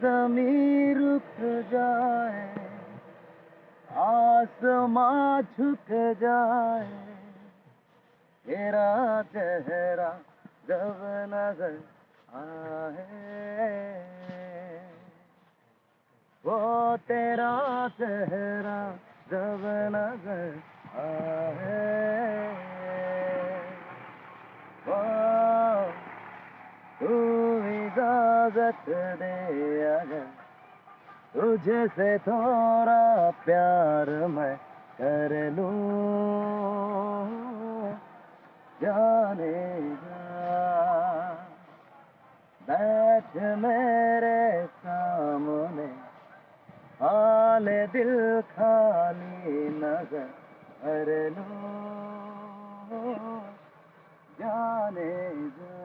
ज़मीं रुक जाए, आसमां झुक जाए, तेरा चेहरा जब नजर आए, वो तेरा चेहरा जब नजर आए, वो तू इजाजत दे अगर तुझे से थोड़ा प्यार मैं कर लूं, जाने जा बैठ मेरे सामने, हाल दिल खाली नजर कर लूं, जाने जा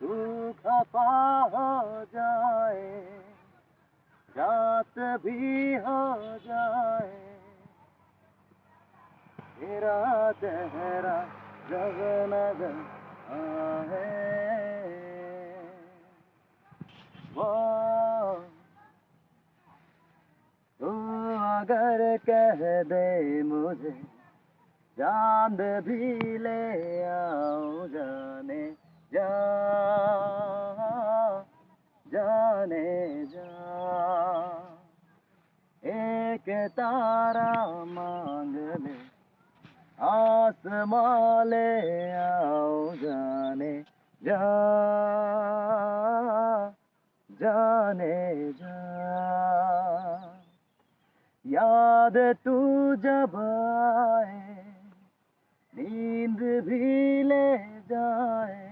तू खफा हो जाए, रात भी हो जाए, तेरा चेहरा जब नजर आए, वो तू अगर कह दे मुझे चांद भी ले आओ, जाने जा, जाने जा, एक तारा मांग ले, आसमां ले आओ, जाने जा, जाने जा, याद तू जब आए, नींद भी ले जाए,